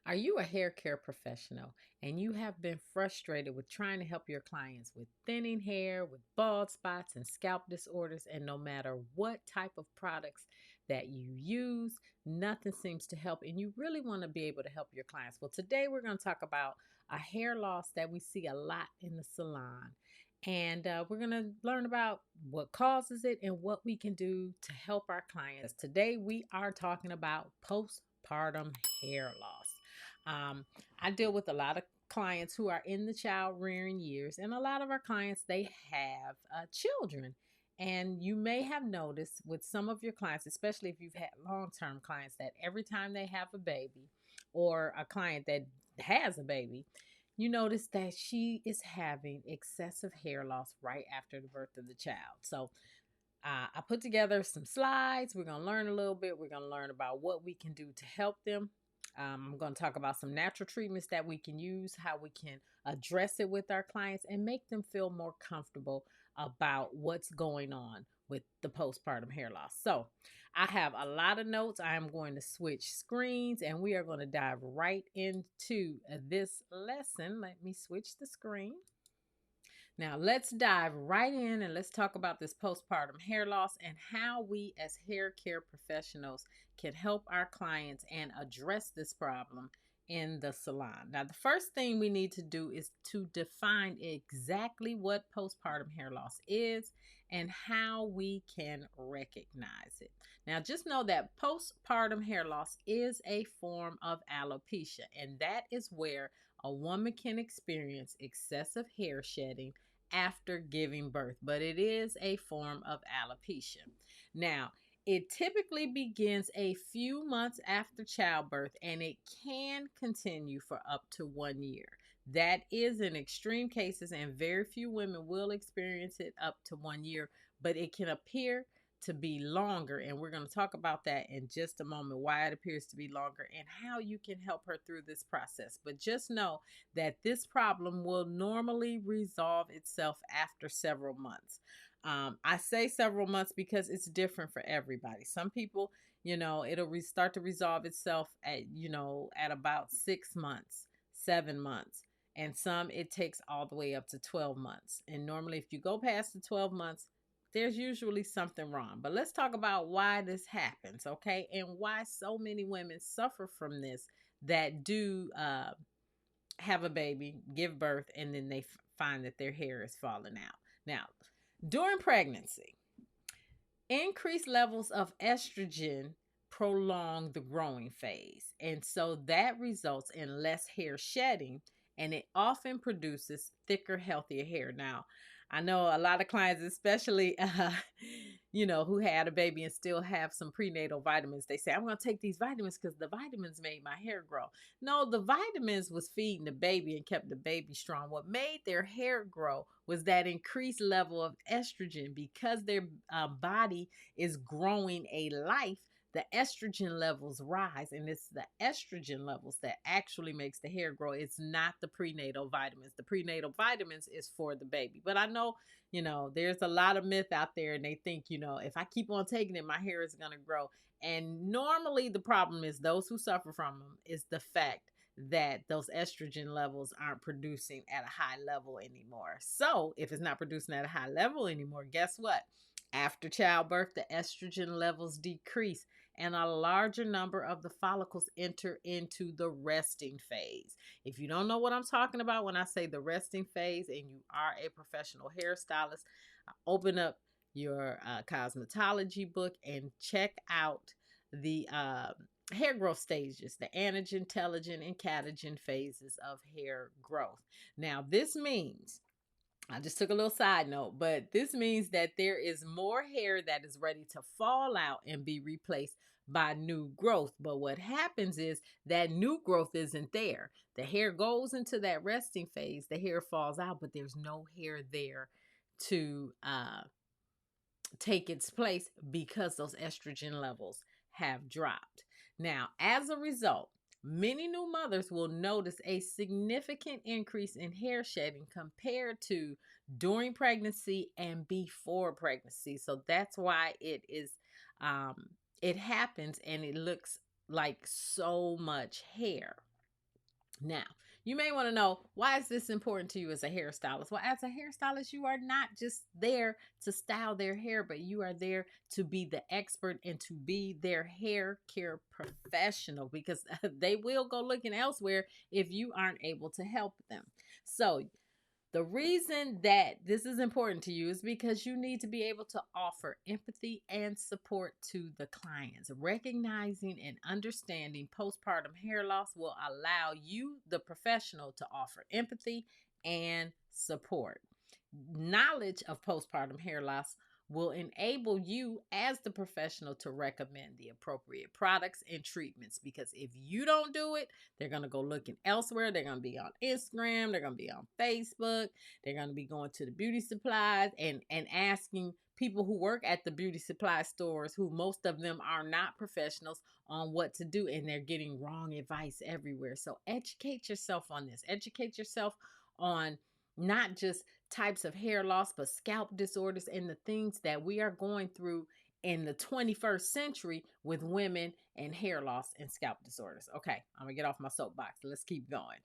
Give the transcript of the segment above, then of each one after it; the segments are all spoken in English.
Are you a hair care professional and you have been frustrated with trying to help your clients with thinning hair, with bald spots, and scalp disorders? And no matter what type of products that you use, nothing seems to help, and you really want to be able to help your clients. Well, today we're going to talk about a hair loss that we see a lot in the salon. And we're going to learn about what causes it and what we can do to help our clients. Today, we are talking about postpartum hair loss. Um, I deal with a lot of clients who are in the child rearing years, and a lot of our clients they have children. And you may have noticed with some of your clients, especially if you've had long term clients, that every time they have a baby or a client that has a baby, you notice that she is having excessive hair loss right after the birth of the child. So I put together some slides. We're going to learn a little bit. We're going to learn about what we can do to help them. I'm going to talk about some natural treatments that we can use, how we can address it with our clients and make them feel more comfortable about what's going on with the postpartum hair loss. So, I have a lot of notes. I am going to switch screens and we are going to dive right into this lesson. Let me switch the screen. Now, let's dive right in and let's talk about this postpartum hair loss and how we, as hair care professionals, can help our clients and address this problem in the salon. Now, the first thing we need to do is to define exactly what postpartum hair loss is and how we can recognize it. Now, just know that postpartum hair loss is a form of alopecia, and that is where a woman can experience excessive hair shedding after giving birth, but it is a form of alopecia. Now, it typically begins a few months after childbirth and it can continue for up to 1 year. That is in extreme cases, and very few women will experience it up to 1 year, but it can appear to be longer. And we're going to talk about that in just a moment, why it appears to be longer and how you can help her through this process. But just know that this problem will normally resolve itself after several months. I say several months because it's different for everybody. Some people, it'll start to resolve itself at about 6 months, 7 months. And some it takes all the way up to 12 months. And normally, if you go past the 12 months, there's usually something wrong. But let's talk about why this happens, okay? And why so many women suffer from this that do have a baby, give birth, and then they find that their hair is falling out. Now, during pregnancy, increased levels of estrogen prolong the growing phase. And so that results in less hair shedding and it often produces thicker, healthier hair. Now, I know a lot of clients, especially, who had a baby and still have some prenatal vitamins. They say, I'm going to take these vitamins because the vitamins made my hair grow. No, the vitamins was feeding the baby and kept the baby strong. What made their hair grow was that increased level of estrogen because their body is growing a life. The estrogen levels rise, and it's the estrogen levels that actually makes the hair grow. It's not the prenatal vitamins. The prenatal vitamins is for the baby. But I know, there's a lot of myth out there, and they think, if I keep on taking it, my hair is going to grow. And normally the problem is those who suffer from them is the fact that those estrogen levels aren't producing at a high level anymore. So if it's not producing at a high level anymore, guess what? After childbirth, the estrogen levels decrease and a larger number of the follicles enter into the resting phase. If you don't know what I'm talking about when I say the resting phase and you are a professional hairstylist, open up your cosmetology book and check out the hair growth stages, the anagen, telogen, and catagen phases of hair growth. Now, this means I just took a little side note, but this means that there is more hair that is ready to fall out and be replaced by new growth. But what happens is that new growth isn't there. The hair goes into that resting phase, the hair falls out, but there's no hair there to take its place because those estrogen levels have dropped. Now, as a result, many new mothers will notice a significant increase in hair shedding compared to during pregnancy and before pregnancy. So that's why it happens and it looks like so much hair. Now, you may want to know, why is this important to you as a hairstylist? Well, as a hairstylist, you are not just there to style their hair, but you are there to be the expert and to be their hair care professional, because they will go looking elsewhere if you aren't able to help them. So, the reason that this is important to you is because you need to be able to offer empathy and support to the clients. Recognizing and understanding postpartum hair loss will allow you, the professional, to offer empathy and support. Knowledge of postpartum hair loss will enable you as the professional to recommend the appropriate products and treatments, because if you don't do it, they're going to go looking elsewhere. They're going to be on Instagram, they're going to be on Facebook, they're going to be going to the beauty supplies and asking people who work at the beauty supply stores, who most of them are not professionals, on what to do, and they're getting wrong advice everywhere. So educate yourself on this. Educate yourself on not just types of hair loss, but scalp disorders and the things that we are going through in the 21st century with women and hair loss and scalp disorders. Okay, I'm gonna get off my soapbox. Let's keep going.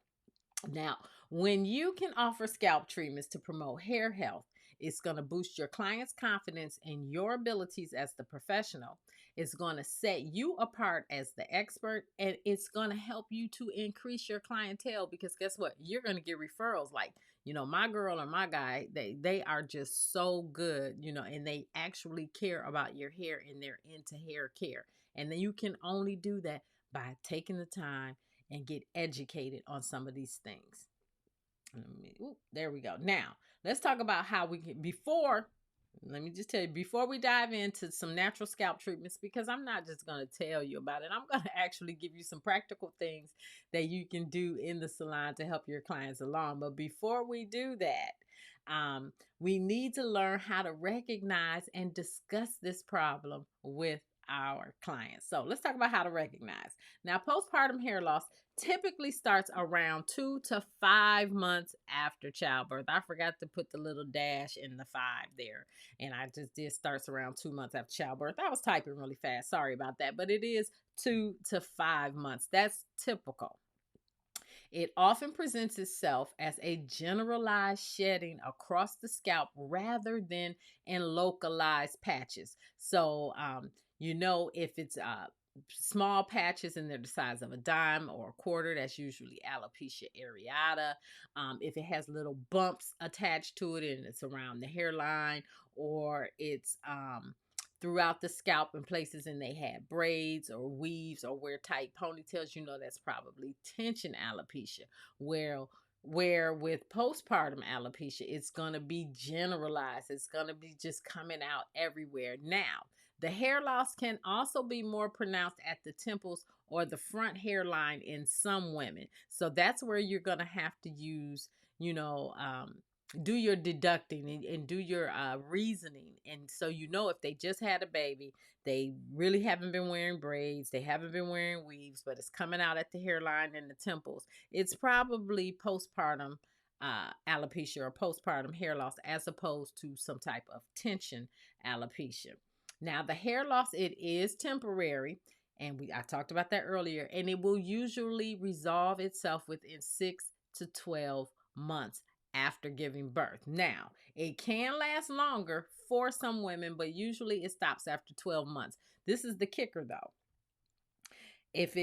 Now, when you can offer scalp treatments to promote hair health, it's going to boost your client's confidence in your abilities as the professional. It's going to set you apart as the expert, and it's going to help you to increase your clientele, because guess what? You're going to get referrals like, my girl or my guy, they are just so good, and they actually care about your hair and they're into hair care. And then you can only do that by taking the time and get educated on some of these things. There we go. Now, let's talk about how we can, let me just tell you, before we dive into some natural scalp treatments, because I'm not just going to tell you about it, I'm going to actually give you some practical things that you can do in the salon to help your clients along. But before we do that, we need to learn how to recognize and discuss this problem with our clients. So let's talk about how to recognize. Now, postpartum hair loss typically starts around 2 to 5 months after childbirth. I forgot to put the little dash in the 5 there, and I just did starts around 2 months after childbirth. I was typing really fast. Sorry about that, but it is 2 to 5 months. That's typical. It often presents itself as a generalized shedding across the scalp rather than in localized patches. So, if it's small patches and they're the size of a dime or a quarter, that's usually alopecia areata. If it has little bumps attached to it and it's around the hairline, or it's throughout the scalp in places and they had braids or weaves or wear tight ponytails, that's probably tension alopecia. Where with postpartum alopecia, it's going to be generalized. It's going to be just coming out everywhere. Now, the hair loss can also be more pronounced at the temples or the front hairline in some women. So that's where you're going to have to use, do your deducting and do your reasoning. And so, if they just had a baby, they really haven't been wearing braids, they haven't been wearing weaves, but it's coming out at the hairline and the temples, it's probably postpartum alopecia or postpartum hair loss, as opposed to some type of tension alopecia. Now, the hair loss, it is temporary, and I talked about that earlier, and it will usually resolve itself within 6 to 12 months after giving birth. Now, it can last longer for some women, but usually it stops after 12 months. This is the kicker, though. Let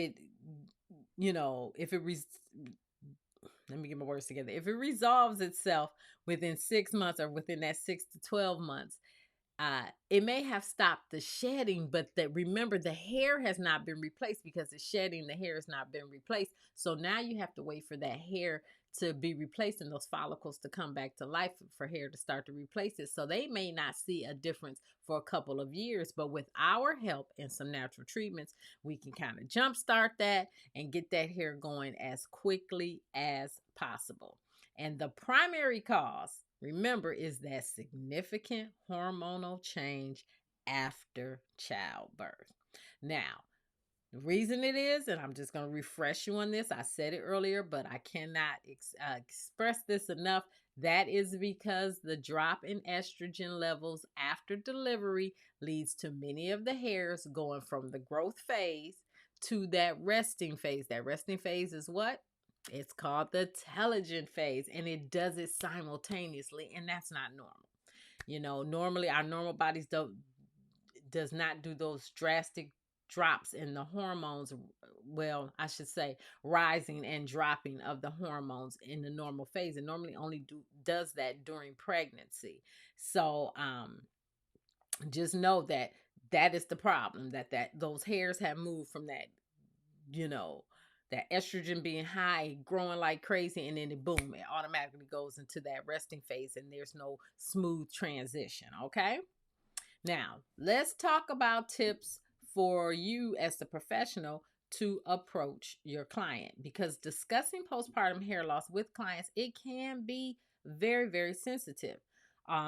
me get my words together. If it resolves itself within 6 months or within that 6 to 12 months, it may have stopped the shedding, but remember, the hair has not been replaced, because the shedding, the hair has not been replaced. So now you have to wait for that hair to be replaced and those follicles to come back to life for hair to start to replace it. So they may not see a difference for a couple of years, but with our help and some natural treatments, we can kind of jumpstart that and get that hair going as quickly as possible. And the primary cause, remember, is that significant hormonal change after childbirth. Now, the reason it is, and I'm just going to refresh you on this, I said it earlier, but I cannot express this enough. That is because the drop in estrogen levels after delivery leads to many of the hairs going from the growth phase to that resting phase. That resting phase is what? It's called the telogen phase, and it does it simultaneously, and that's not normal. Normally our normal bodies don't does not do those drastic drops in the hormones. Well, I should say rising and dropping of the hormones in the normal phase. It normally only does that during pregnancy. So just know that that is the problem, that those hairs have moved from that, you know, that estrogen being high, growing like crazy, and then boom, it automatically goes into that resting phase, and there's no smooth transition. Okay. Now, let's talk about tips for you as the professional to approach your client, because discussing postpartum hair loss with clients, it can be very, very sensitive.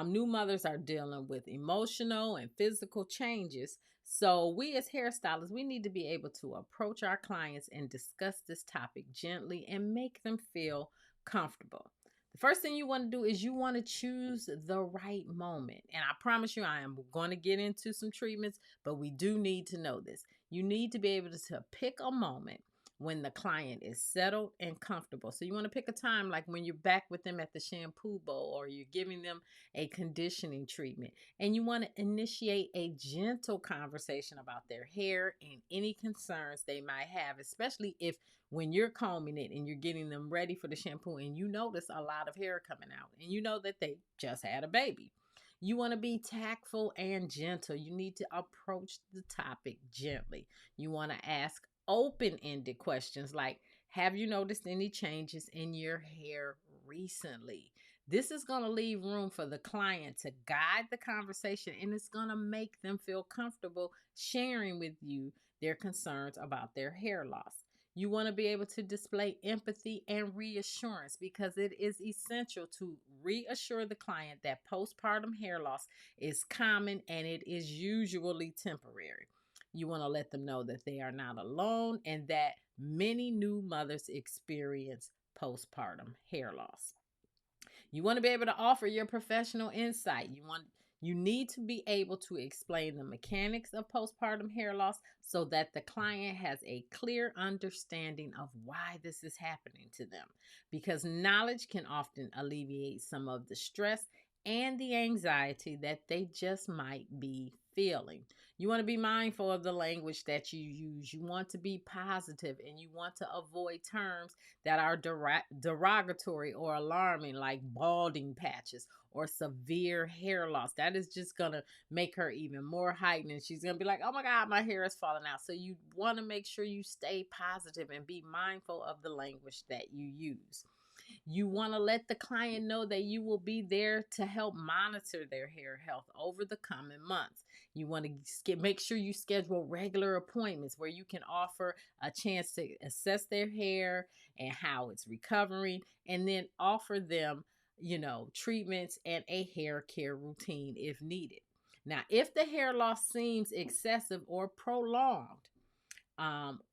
New mothers are dealing with emotional and physical changes. So, we as hairstylists, we need to be able to approach our clients and discuss this topic gently and make them feel comfortable. The first thing you want to do is you want to choose the right moment. And I promise you, I am going to get into some treatments, but we do need to know this. You need to be able to pick a moment when the client is settled and comfortable. So you want to pick a time like when you're back with them at the shampoo bowl, or you're giving them a conditioning treatment. And you want to initiate a gentle conversation about their hair and any concerns they might have, especially if when you're combing it and you're getting them ready for the shampoo and you notice a lot of hair coming out and you know that they just had a baby. You want to be tactful and gentle. You need to approach the topic gently. You want to ask open ended questions like, have you noticed any changes in your hair recently? This is going to leave room for the client to guide the conversation, and it's going to make them feel comfortable sharing with you their concerns about their hair loss. You want to be able to display empathy and reassurance, because it is essential to reassure the client that postpartum hair loss is common and it is usually temporary. You want to let them know that they are not alone and that many new mothers experience postpartum hair loss. You want to be able to offer your professional insight. You need to be able to explain the mechanics of postpartum hair loss so that the client has a clear understanding of why this is happening to them, because knowledge can often alleviate some of the stress and the anxiety that they just might be feeling. You want to be mindful of the language that you use. You want to be positive, and you want to avoid terms that are derogatory or alarming, like balding patches or severe hair loss. That is just going to make her even more heightened. And she's going to be like, oh my God, my hair is falling out. So you want to make sure you stay positive and be mindful of the language that you use. You want to let the client know that you will be there to help monitor their hair health over the coming months. You want to make sure you schedule regular appointments where you can offer a chance to assess their hair and how it's recovering, and then offer them, treatments and a hair care routine if needed. Now, if the hair loss seems excessive or prolonged,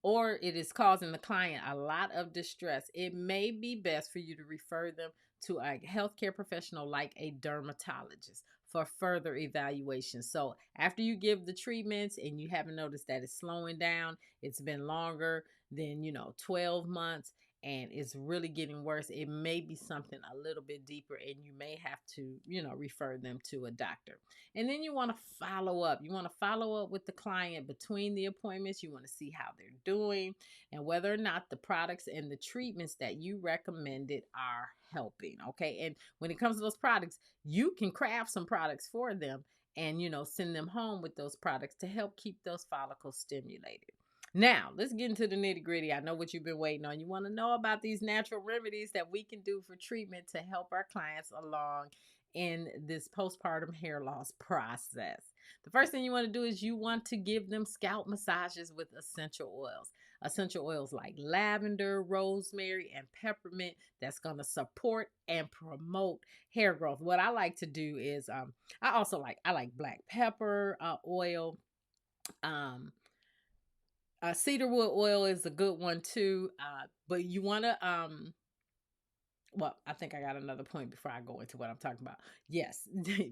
or it is causing the client a lot of distress, it may be best for you to refer them to a healthcare professional like a dermatologist for further evaluation. So after you give the treatments and you haven't noticed that it's slowing down, it's been longer than 12 months, and it's really getting worse, it may be something a little bit deeper, and you may have to refer them to a doctor. And then you want to follow up. You want to follow up with the client between the appointments. You want to see how they're doing and whether or not the products and the treatments that you recommended are helping. Okay. And when it comes to those products, you can craft some products for them and, send them home with those products to help keep those follicles stimulated. Now, let's get into the nitty gritty. I know what you've been waiting on. You want to know about these natural remedies that we can do for treatment to help our clients along in this postpartum hair loss process. The first thing you want to do is you want to give them scalp massages with essential oils. Essential oils like lavender, rosemary, and peppermint that's going to support and promote hair growth. What I like to do is I like black pepper oil. Cedarwood oil is a good one too. But you want to well, I think I got another point before I go into what I'm talking about. Yes.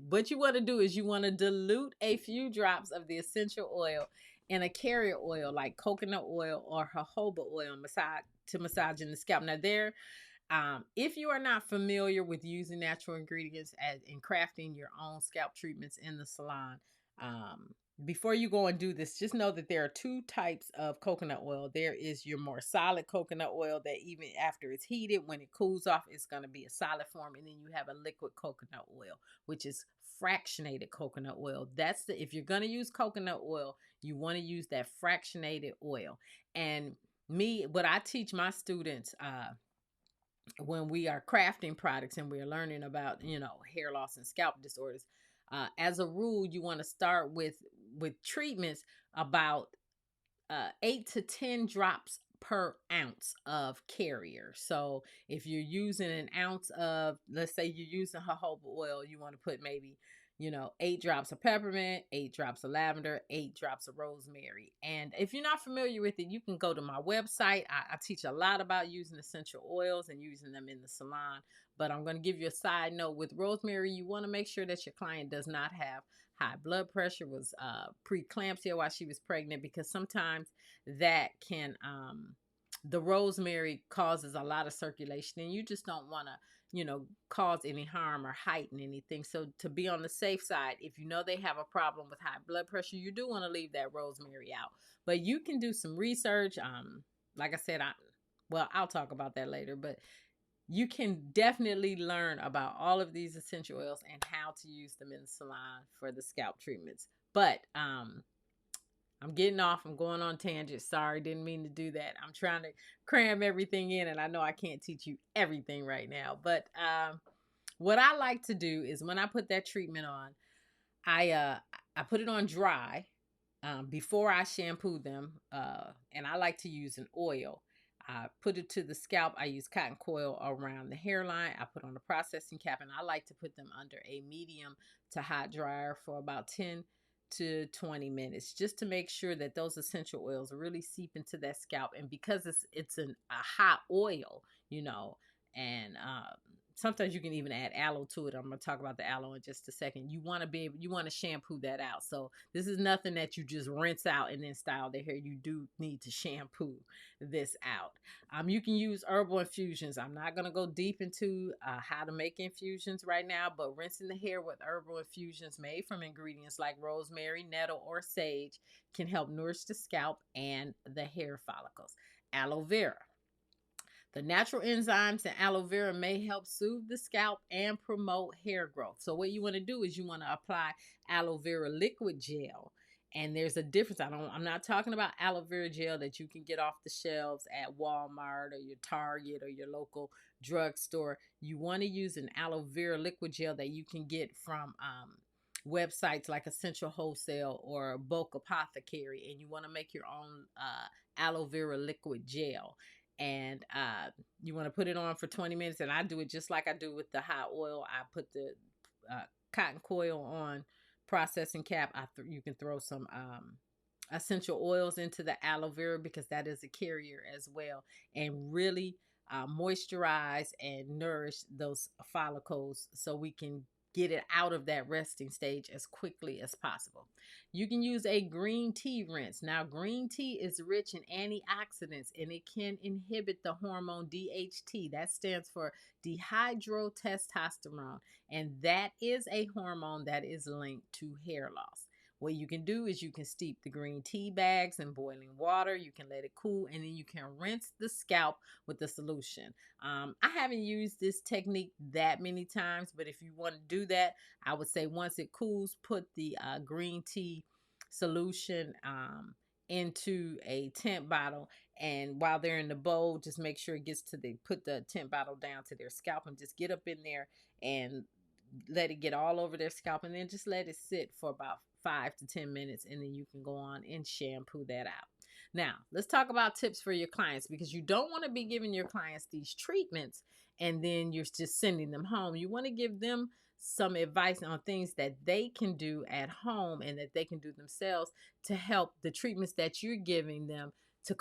What you want to do is you want to dilute a few drops of the essential oil in a carrier oil like coconut oil or jojoba oil massage in the scalp. Now, if you are not familiar with using natural ingredients in crafting your own scalp treatments in the salon, before you go and do this, just know that there are two types of coconut oil. There is your more solid coconut oil that even after it's heated, when it cools off, it's going to be a solid form. And then you have a liquid coconut oil, which is fractionated coconut oil. If you're going to use coconut oil, you want to use that fractionated oil. And what I teach my students, when we are crafting products and we're learning about, hair loss and scalp disorders, as a rule, you want to start with treatments about 8 to 10 drops per ounce of carrier. So if you're using an ounce of, let's say you're using jojoba oil, you want to put maybe 8 drops of peppermint, 8 drops of lavender, 8 drops of rosemary. And if you're not familiar with it, you can go to my website. I teach a lot about using essential oils and using them in the salon. But I'm going to give you a side note. With rosemary, you want to make sure that your client does not have high blood pressure, was preeclampsia while she was pregnant, because sometimes that can, the rosemary causes a lot of circulation, and you just don't want to cause any harm or heighten anything. So to be on the safe side, if you know they have a problem with high blood pressure, you do want to leave that rosemary out. But you can do some research. Like I said, I'll talk about that later, but you can definitely learn about all of these essential oils and how to use them in the salon for the scalp treatments. But I'm getting off. I'm going on tangent. Sorry, didn't mean to do that. I'm trying to cram everything in, and I know I can't teach you everything right now. But what I like to do is when I put that treatment on, I put it on dry before I shampoo them, and I like to use an oil. I put it to the scalp. I use cotton coil around the hairline. I put on a processing cap, and I like to put them under a medium to hot dryer for about 10 to 20 minutes, just to make sure that those essential oils really seep into that scalp. And because it's a hot oil, and sometimes you can even add aloe to it. I'm going to talk about the aloe in just a second. You want to shampoo that out. So this is nothing that you just rinse out and then style the hair. You do need to shampoo this out. You can use herbal infusions. I'm not going to go deep into how to make infusions right now, but rinsing the hair with herbal infusions made from ingredients like rosemary, nettle, or sage can help nourish the scalp and the hair follicles. Aloe vera. The natural enzymes in aloe vera may help soothe the scalp and promote hair growth. So what you want to do is you want to apply aloe vera liquid gel. And there's a difference. I'm not talking about aloe vera gel that you can get off the shelves at Walmart or your Target or your local drugstore. You want to use an aloe vera liquid gel that you can get from websites like Essential Wholesale or Bulk Apothecary, and you want to make your own aloe vera liquid gel. And you want to put it on for 20 minutes. And I do it just like I do with the hot oil. I put the cotton coil on, processing cap. You can throw some essential oils into the aloe vera, because that is a carrier as well, and really moisturize and nourish those follicles so we can get it out of that resting stage as quickly as possible. You can use a green tea rinse. Now, green tea is rich in antioxidants, and it can inhibit the hormone DHT. That stands for dihydrotestosterone, and that is a hormone that is linked to hair loss. What you can do is you can steep the green tea bags in boiling water. You can let it cool, and then you can rinse the scalp with the solution. I haven't used this technique that many times, but if you want to do that, I would say once it cools, put the green tea solution into a tent bottle, and while they're in the bowl, just make sure it gets put the tent bottle down to their scalp, and just get up in there and let it get all over their scalp, and then just let it sit for about 5 to 10 minutes, and then you can go on and shampoo that out. Now, let's talk about tips for your clients, because you don't want to be giving your clients these treatments and then you're just sending them home. You want to give them some advice on things that they can do at home and that they can do themselves to help the treatments that you're giving them to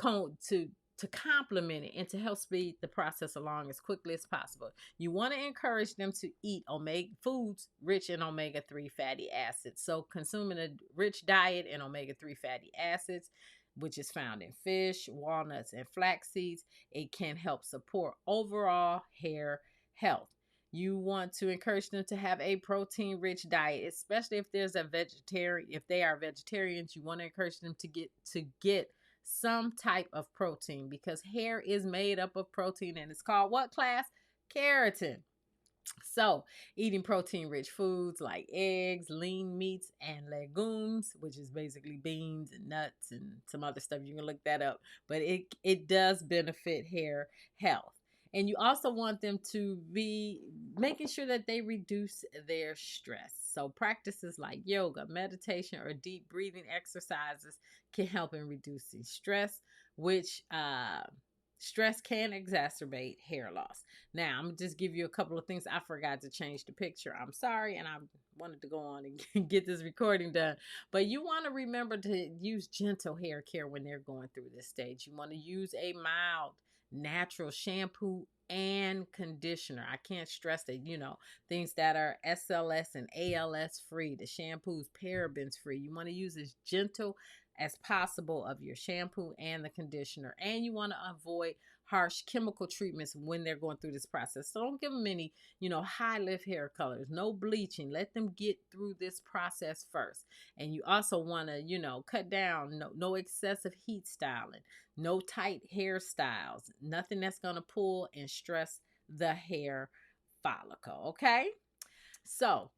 to complement it and to help speed the process along as quickly as possible. You want to encourage them to eat omega foods rich in omega-3 fatty acids. So consuming a rich diet in omega-3 fatty acids, which is found in fish, walnuts, and flax seeds, it can help support overall hair health. You want to encourage them to have a protein rich diet, especially if there's a vegetarian, if they are vegetarians, you want to encourage them to get some type of protein, because hair is made up of protein, and it's called what class? Keratin. So, eating protein rich foods like eggs, lean meats, and legumes, which is basically beans and nuts and some other stuff. You can look that up, but it does benefit hair health. And you also want them to be making sure that they reduce their stress. So, practices like yoga, meditation, or deep breathing exercises can help in reducing stress, which stress can exacerbate hair loss. Now, I'm going to just give you a couple of things. I forgot to change the picture. I'm sorry, and I wanted to go on and get this recording done. But you want to remember to use gentle hair care when they're going through this stage. You want to use a mild, natural shampoo and conditioner. I can't stress that, things that are SLS and ALS free, the shampoos, parabens free. You want to use as gentle as possible of your shampoo and the conditioner. And you want to avoid harsh chemical treatments when they're going through this process. So don't give them any, high lift hair colors, no bleaching. Let them get through this process first. And you also want to, cut down, no excessive heat styling, no tight hairstyles, nothing that's going to pull and stress the hair follicle. Okay. So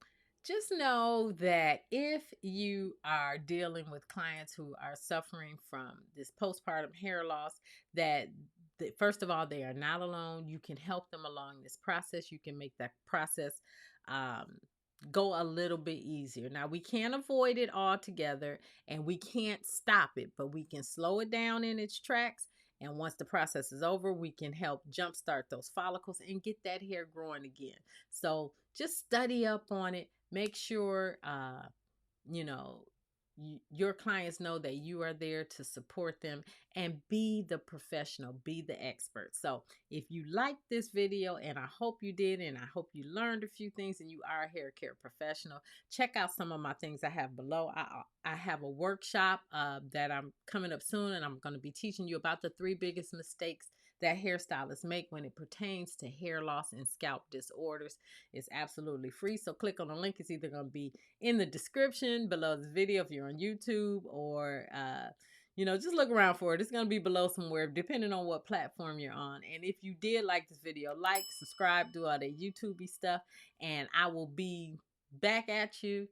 just know that if you are dealing with clients who are suffering from this postpartum hair loss, that first of all, they are not alone. You can help them along this process. You can make that process go a little bit easier. Now, we can't avoid it altogether, and we can't stop it, but we can slow it down in its tracks. And once the process is over, we can help jumpstart those follicles and get that hair growing again. So just study up on it. Make sure, your clients know that you are there to support them, and be the professional, be the expert. So if you liked this video, and I hope you did, and I hope you learned a few things, and you are a hair care professional, check out some of my things I have below. I have a workshop that I'm coming up soon, and I'm going to be teaching you about the 3 biggest mistakes that hairstylists make when it pertains to hair loss and scalp disorders. It's absolutely free. So click on the link. It's either going to be in the description below this video if you're on YouTube, or, just look around for it. It's going to be below somewhere, depending on what platform you're on. And if you did like this video, like, subscribe, do all that YouTube-y stuff. And I will be back at you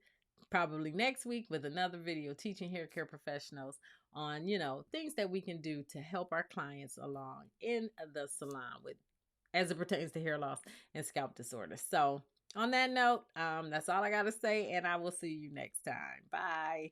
probably next week with another video teaching hair care professionals on, things that we can do to help our clients along in the salon as it pertains to hair loss and scalp disorders. So on that note, that's all I got to say, and I will see you next time. Bye.